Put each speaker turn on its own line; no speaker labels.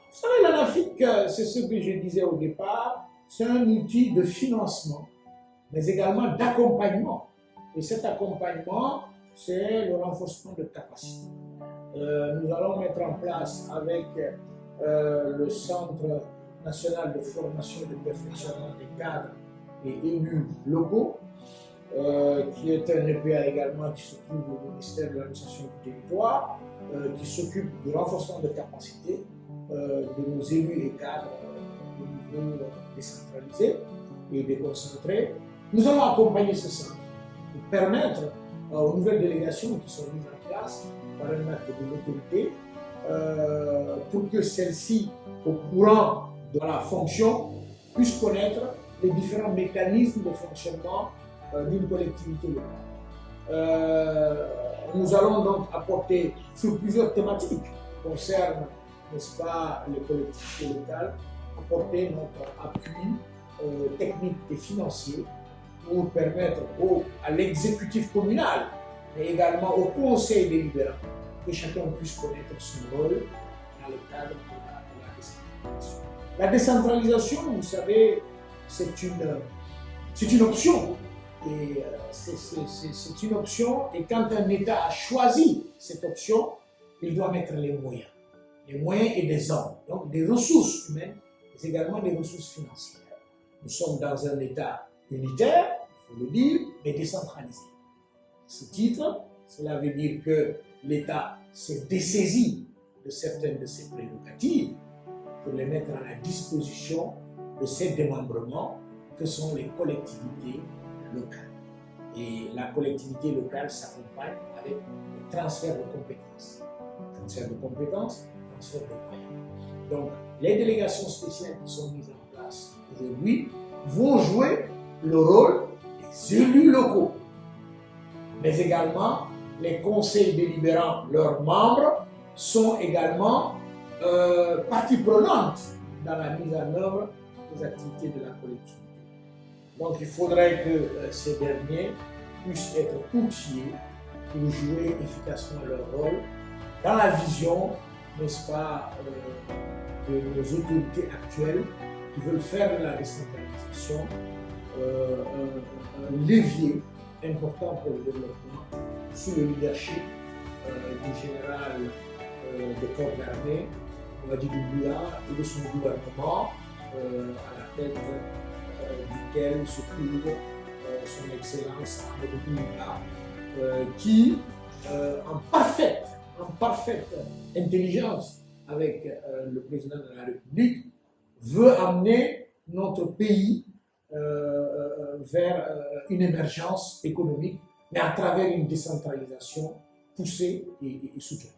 Vous savez, l'Afrique, c'est ce que je disais au départ, c'est un outil de financement, mais également d'accompagnement. Et cet accompagnement, c'est le renforcement de capacités. Nous allons mettre en place avec le Centre national de formation et de perfectionnement des cadres et élus locaux, qui est un EPA également qui se trouve au ministère de l'administration du territoire, qui s'occupe du renforcement de capacités de nos élus et cadres au niveau décentralisé et déconcentré. Nous allons accompagner ce centre pour permettre aux nouvelles délégations qui sont mises en place par un acte de l'autorité pour que celles-ci, au courant de la fonction, puissent connaître les différents mécanismes de fonctionnement d'une collectivité locale. Nous allons donc apporter sur plusieurs thématiques qui concernent, n'est-ce pas, les collectivités locales, apporter notre appui technique et financier pour permettre à l'exécutif communal, mais également au conseil délibérant, que chacun puisse connaître son rôle dans le cadre de la décentralisation. La décentralisation, vous savez, c'est une option. Et c'est une option, et quand un État a choisi cette option, il doit mettre les moyens et des hommes, donc des ressources humaines, mais également des ressources financières. Nous sommes dans un État unitaire, il faut le dire, mais décentralisé. À ce titre, cela veut dire que l'État s'est dessaisi de certaines de ses prérogatives pour les mettre à la disposition de ses démembrements, que sont les collectivités locales. Et la collectivité locale s'accompagne avec le transfert de compétences. Transfert de compétences, transfert de moyens. Donc, les délégations spéciales qui sont mises en place aujourd'hui vont jouer le rôle des élus locaux, mais également les conseils délibérants, leurs membres, sont également partie prenante dans la mise en œuvre des activités de la collectivité. Donc il faudrait que ces derniers puissent être outillés pour jouer efficacement leur rôle dans la vision, n'est-ce pas, de nos autorités actuelles qui veulent faire de la décentralisation un levier important pour le développement sous le leadership du général de corps d'armée, Mamadi Doumbouya, et de son gouvernement à la tête duquel se trouve son Excellence Amadou Doumbouya, qui, en parfaite intelligence avec le président de la République, veut amener notre pays vers une émergence économique, mais à travers une décentralisation poussée et soutenue.